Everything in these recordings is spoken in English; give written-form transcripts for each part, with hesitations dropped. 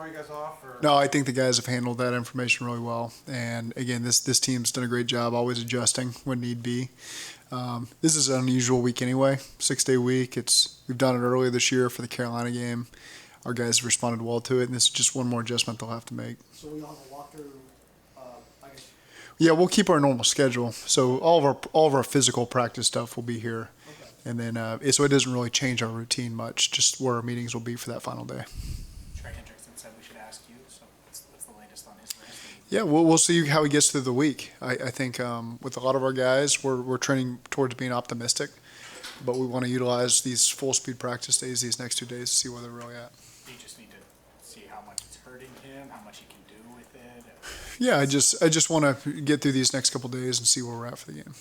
throw you guys off? Or? No, I think the guys have handled that information really well. And again, this team's done a great job always adjusting when need be. This is an unusual week anyway, 6-day week. We've done it earlier this year for the Carolina game. Our guys responded well to it, and this is just one more adjustment they'll have to make. So we all have a walkthrough, I guess. Yeah, we'll keep our normal schedule. So all of our physical practice stuff will be here. Okay. And then so it doesn't really change our routine much, just where our meetings will be for that final day. Trey Hendrickson said we should ask you, so what's the latest on his list? Yeah, we'll see how he gets through the week. I think with a lot of our guys, we're training towards being optimistic, but we want to utilize these full-speed practice days, these next 2 days, to see where they're really at. You just need to see how much it's hurting him, how much he can do with it. Yeah, I just want to get through these next couple of days and see where we're at for the game.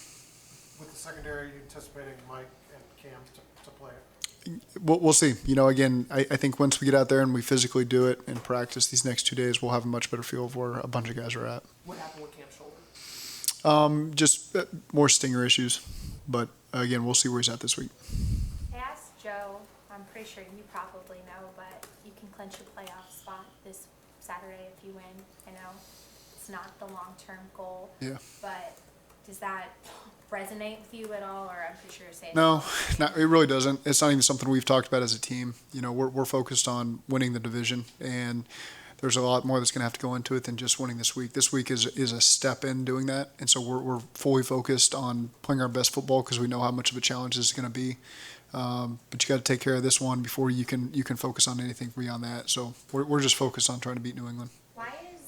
With the secondary, you anticipating Mike and Cam to play it? We'll see. Again, I think once we get out there and we physically do it and practice these next 2 days, we'll have a much better feel of where a bunch of guys are at. What happened with Cam's shoulder? Just more stinger issues, but again, we'll see where he's at this week. I asked Joe, I'm pretty sure you probably know, but you can clinch a playoff spot this Saturday if you win. I know it's not the long-term goal, Yeah. but does that resonate with you at all, or I'm pretty sure you're saying No, it really doesn't. It's not even something we've talked about as a team. We're focused on winning the division, and there's a lot more that's going to have to go into it than just winning this week. This week is a step in doing that, and so we're fully focused on playing our best football because we know how much of a challenge this is going to be. But you got to take care of this one before you can focus on anything beyond that. So we're just focused on trying to beat New England. why is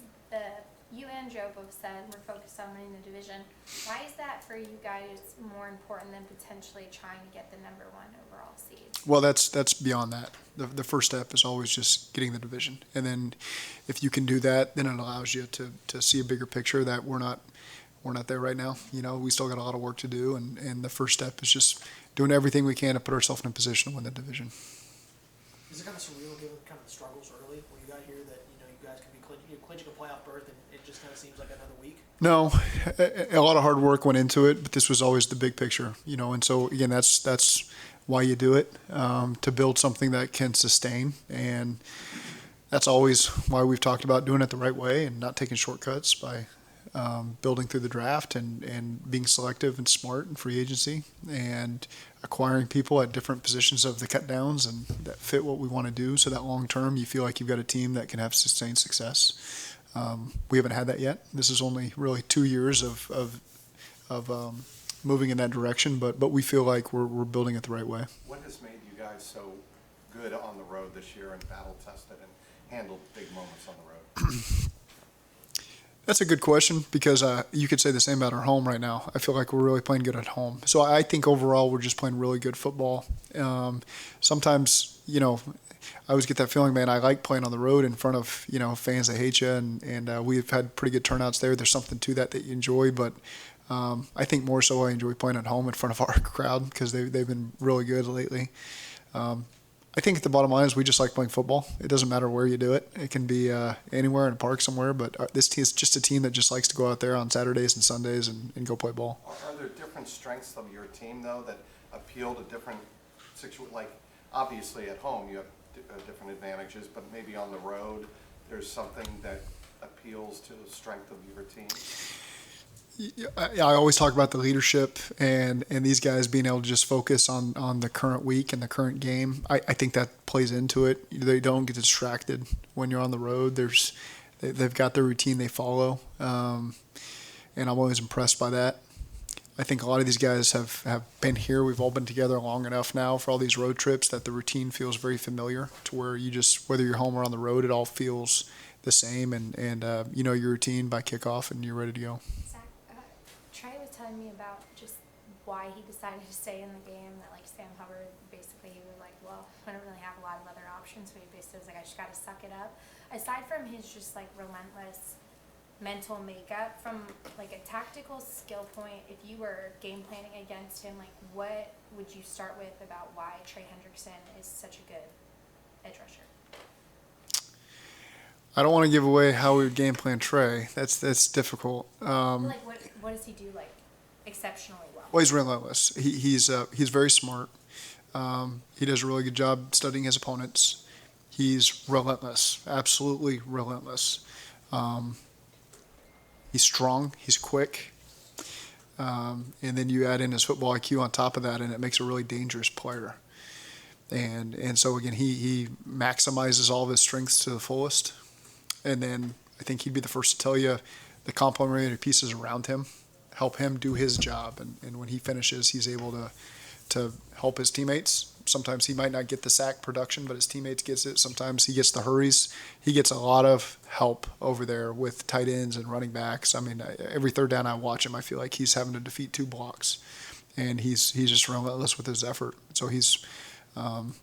you and Joe both said we're focused on winning the division. Why is that for you guys more important than potentially trying to get the number 1 overall seed? Well, that's beyond that. The first step is always just getting the division, and then if you can do that, then it allows you to see a bigger picture that we're not there right now. We still got a lot of work to do, and the first step is just doing everything we can to put ourselves in a position to win the division. Is it kind of surreal given kind of the struggles early when you got here that you guys could be clinching a playoff berth and it just kind of seems like another week? No, a lot of hard work went into it, but this was always the big picture, and so again, that's why you do it, to build something that can sustain, and that's always why we've talked about doing it the right way and not taking shortcuts by building through the draft and being selective and smart in free agency and acquiring people at different positions of the cut downs and that fit what we want to do so that long term you feel like you've got a team that can have sustained success. We haven't had that yet. This is only really 2 years of moving in that direction, but we feel like we're building it the right way. What has made you guys so good on the road this year and battle tested and handled big moments on the road? That's a good question because you could say the same about our home right now. I feel like we're really playing good at home. So I think overall we're just playing really good football. Sometimes, I always get that feeling, man, I like playing on the road in front of, fans that hate you, and we've had pretty good turnouts there. There's something to that you enjoy, but I think more so I enjoy playing at home in front of our crowd because they've been really good lately. I think at the bottom line is we just like playing football. It doesn't matter where you do it. It can be anywhere in a park somewhere, but this team is just a team that just likes to go out there on Saturdays and Sundays and go play ball. Are there different strengths of your team, though, that appeal to different situations? Like, obviously at home you have different advantages, but maybe on the road there's something that appeals to the strength of your team? I always talk about the leadership and these guys being able to just focus on the current week and the current game. I think that plays into it. They don't get distracted when you're on the road. They've got their routine they follow, and I'm always impressed by that. I think a lot of these guys have been here. We've all been together long enough now for all these road trips that the routine feels very familiar to where you just, whether you're home or on the road, it all feels the same and you know your routine by kickoff and you're ready to go. Zach, Trey was telling me about just why he decided to stay in the game, that like Sam Hubbard, basically he was like, well, I don't really have a lot of other options, so he basically was like, I just got to suck it up. Aside from his just like relentless mental makeup, from like a tactical skill point, if you were game planning against him, like what would you start with about why Trey Hendrickson is such a good edge rusher? I don't want to give away how we would game plan Trey. That's difficult. Like what does he do like exceptionally well? Well, he's relentless. He's very smart. He does a really good job studying his opponents. He's relentless, absolutely relentless. He's strong, he's quick. And then you add in his football IQ on top of that, and it makes a really dangerous player. And so, again, he maximizes all of his strengths to the fullest. And then I think he'd be the first to tell you the complementary pieces around him help him do his job. And when he finishes, he's able to help his teammates. Sometimes he might not get the sack production, but his teammates gets it. Sometimes he gets the hurries. He gets a lot of help over there with tight ends and running backs. I mean, every third down I watch him, I feel like he's having to defeat 2 blocks. And he's just relentless with his effort. So he's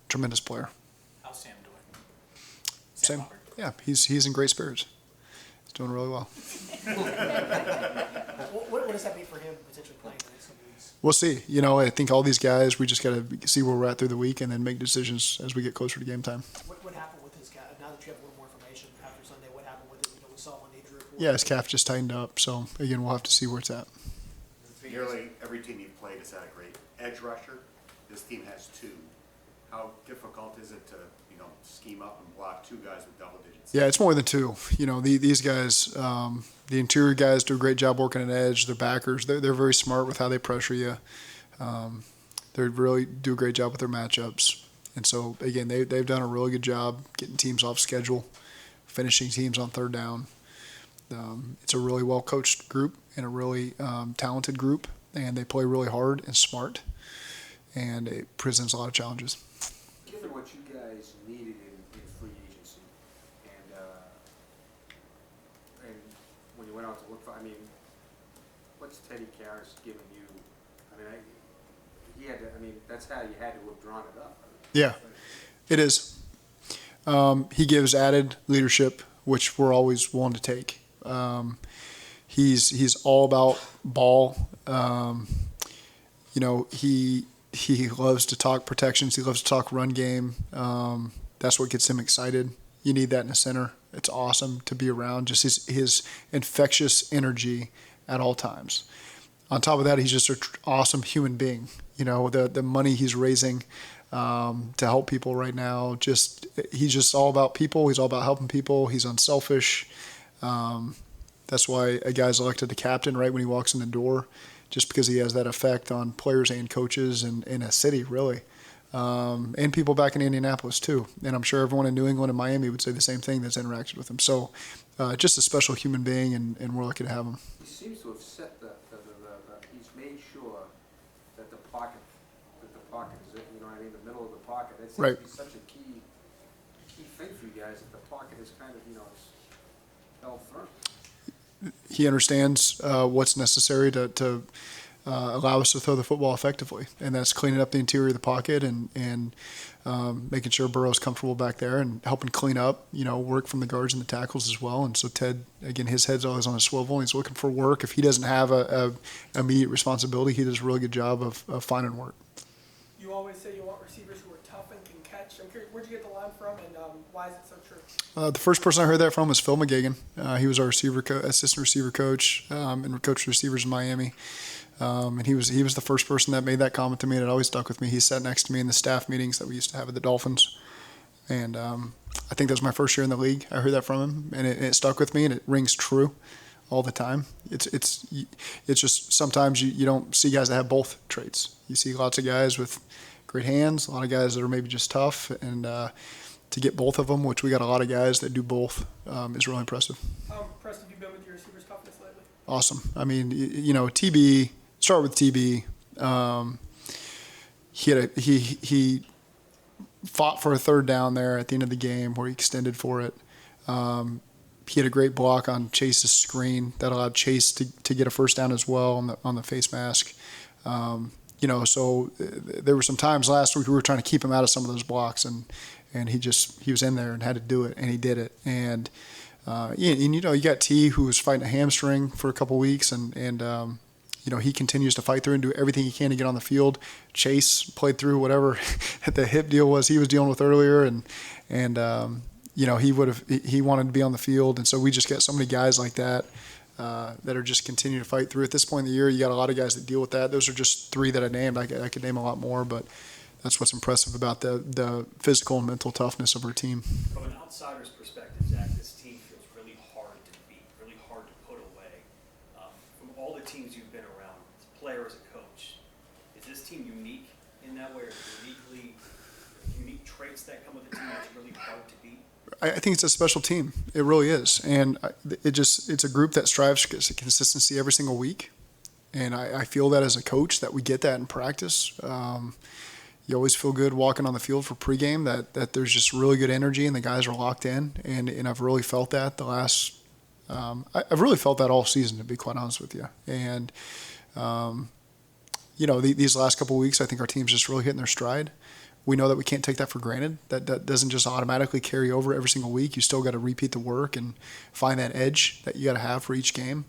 tremendous player. How's Sam doing? Same. Hubbard. Yeah, he's in great spirits. He's doing really well. What does that mean for him potentially playing the next couple weeks? We'll see. I think all these guys, we just got to see where we're at through the week and then make decisions as we get closer to game time. What happened with his calf? Now that you have a little more information after Sunday, what happened with it? We saw on the injury report. Yeah, his calf just tightened up. So, again, we'll have to see where it's at. Nearly every team you've played has had a great edge rusher. This team has 2. How difficult is it to, scheme up and block 2 guys with double digits? Yeah, it's more than 2. These guys, the interior guys do a great job working an edge. The backers, they're very smart with how they pressure you. They really do a great job with their matchups. And so, again, they've done a really good job getting teams off schedule, finishing teams on third down. It's a really well-coached group and a really talented group, and they play really hard and smart, and it presents a lot of challenges. Given what you guys needed in free agency, and when you went out to look for, what's Teddy Karras giving you? That's how you had to have drawn it up. Yeah, it is. He gives added leadership, which we're always willing to take. He's all about ball. He loves to talk protections. He loves to talk run game. That's what gets him excited. You need that in the center. It's awesome to be around. Just his infectious energy at all times. On top of that, he's just an awesome human being. The money he's raising to help people right now. He's just all about people. He's all about helping people. He's unselfish. That's why a guy's elected the captain right when he walks in the door, just because he has that effect on players and coaches and in a city, really. And people back in Indianapolis, too. And I'm sure everyone in New England and Miami would say the same thing that's interacted with him. So just a special human being, and we're lucky to have him. He seems to have set he's made sure that the pocket is, the middle of the pocket. That seems Right. to be such a key thing for you guys, that the pocket is kind of, held firm. He understands what's necessary to allow us to throw the football effectively, and that's cleaning up the interior of the pocket and making sure Burrow's comfortable back there and helping clean up, work from the guards and the tackles as well. And so Ted, again, his head's always on a swivel, and he's looking for work. If he doesn't have a immediate responsibility, he does a really good job of finding work. You always say you want receivers who are tough and can catch. I'm curious, where'd you get the line from, and why is it so true? The first person I heard that from was Phil McGagan. He was our assistant receiver coach and coached receivers in Miami. And he was the first person that made that comment to me, and it always stuck with me. He sat next to me in the staff meetings that we used to have at the Dolphins. And I think that was my first year in the league. I heard that from him, and it stuck with me, and it rings true all the time. It's just sometimes you don't see guys that have both traits. You see lots of guys with great hands, a lot of guys that are maybe just tough, and to get both of them, which we got a lot of guys that do both, is really impressive. How impressed have you been with your receivers' toughness lately? Awesome. TB. Start with TB. He fought for a third down there at the end of the game where he extended for it. He had a great block on Chase's screen that allowed Chase to get a first down as well on the face mask. So there were some times last week we were trying to keep him out of some of those blocks, and he was in there and had to do it, and he did it. And you got T, who was fighting a hamstring for a couple weeks, and he continues to fight through and do everything he can to get on the field. Chase played through whatever the hip deal was he was dealing with earlier, and he wanted to be on the field. And so we just got so many guys like that that are just continuing to fight through. At this point in the year, you got a lot of guys that deal with that. Those are just 3 that I named. I could name a lot more, but that's what's impressive about the physical and mental toughness of our team. From an outsider's perspective, Zach, this team feels really hard to beat, really hard to put away. From all the teams you've been around, as a player, as a coach, is this team unique in that way? Are there unique traits that come with a team that's really hard to beat? I think it's a special team. It really is. And it's a group that strives for consistency every single week. And I feel that as a coach, that we get that in practice. You always feel good walking on the field for pregame, that there's just really good energy and the guys are locked in. And I've really felt that I've really felt that all season, to be quite honest with you. And, these last couple of weeks, I think our team's just really hitting their stride. We know that we can't take that for granted. That doesn't just automatically carry over every single week. You still got to repeat the work and find that edge that you got to have for each game.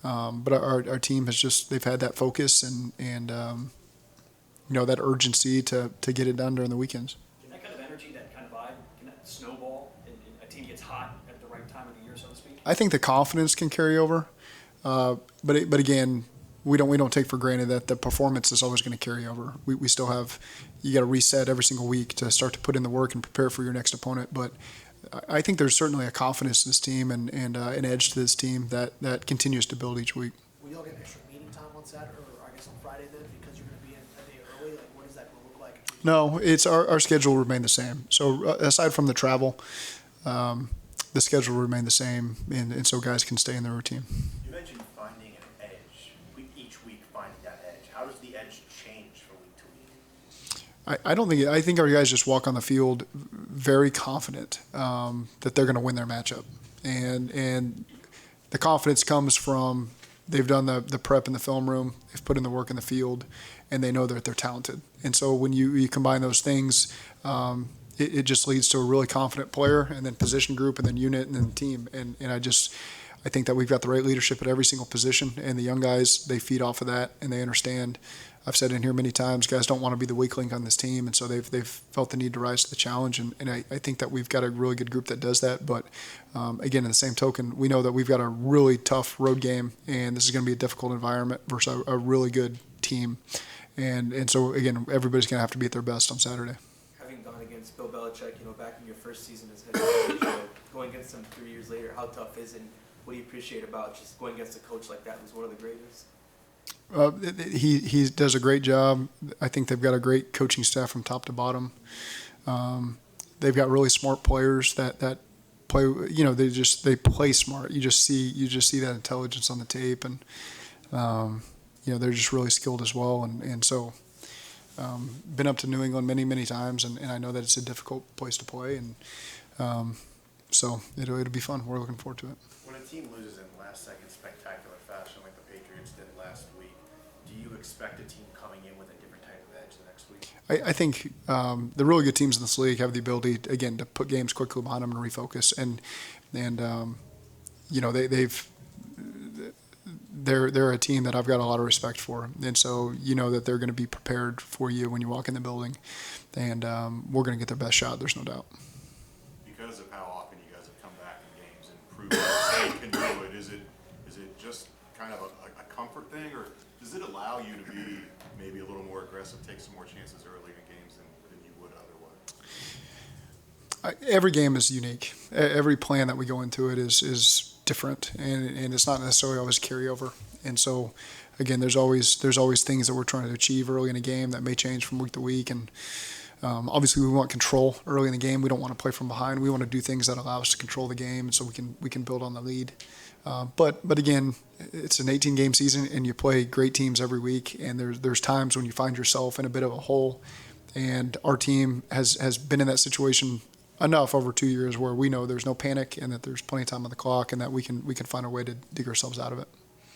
But our team they've had that focus and that urgency to get it done during the weekends. Can that kind of energy, that kind of vibe, can that snowball and a team gets hot at the right time of the year, so to speak? I think the confidence can carry over. But again, we don't take for granted that the performance is always going to carry over. We still have, you got to reset every single week to start to put in the work and prepare for your next opponent. But I think there's certainly a confidence in this team and an edge to this team that continues to build each week. Will y'all get extra meeting time on Saturday, or I guess on Friday then, because you're going to be in a day early? Like, what is that going to look like? No, it's our schedule will remain the same. So aside from the travel, the schedule will remain the same, and so guys can stay in their routine. You mentioned finding an edge, each week finding that edge. How does the edge change from week to week? I think our guys just walk on the field very confident that they're going to win their matchup, and the confidence comes from they've done the prep in the film room, they've put in the work in the field, and they know that they're talented. And so when you combine those things, it just leads to a really confident player, and then position group, and then unit, and then team. And I think that we've got the right leadership at every single position, and the young guys, they feed off of that, and they understand. I've said in here many times, guys don't want to be the weak link on this team, and so they've felt the need to rise to the challenge, and I think that we've got a really good group that does that. But again, in the same token, we know that we've got a really tough road game, and this is going to be a difficult environment versus a really good team, and so again, everybody's going to have to be at their best on Saturday. Having gone against Bill Belichick, back in your first season as head coach, going against him 3 years later, how tough is it? And what do you appreciate about just going against a coach like that who's one of the greatest? He does a great job. I think they've got a great coaching staff from top to bottom. They've got really smart players that play. They play smart. You just see that intelligence on the tape, and they're just really skilled as well. And so, been up to New England many times, and I know that it's a difficult place to play, and so it'll be fun. We're looking forward to it. When a team loses in last-second spectacular fashion like the Patriots did last week, do you expect a team coming in with a different type of edge the next week? I think the really good teams in this league have the ability, again, to put games quickly behind them and refocus. And they're a team that I've got a lot of respect for, and so that they're going to be prepared for you when you walk in the building, and we're going to get their best shot. There's no doubt. Because of how often you guys have come back in games and proved that they can do it, is it just kind of a comfort thing, or does it allow you to be maybe a little more aggressive, take some more chances early in games than you would otherwise? Every game is unique. Every plan that we go into it is different, and it's not necessarily always carryover. And so, again, there's always things that we're trying to achieve early in a game that may change from week to week. And obviously, we want control early in the game. We don't want to play from behind. We want to do things that allow us to control the game, and so we can build on the lead. But again, it's an 18-game season, and you play great teams every week. And there's times when you find yourself in a bit of a hole. And our team has been in that situation enough over 2 years where we know there's no panic and that there's plenty of time on the clock, and that we can find a way to dig ourselves out of it.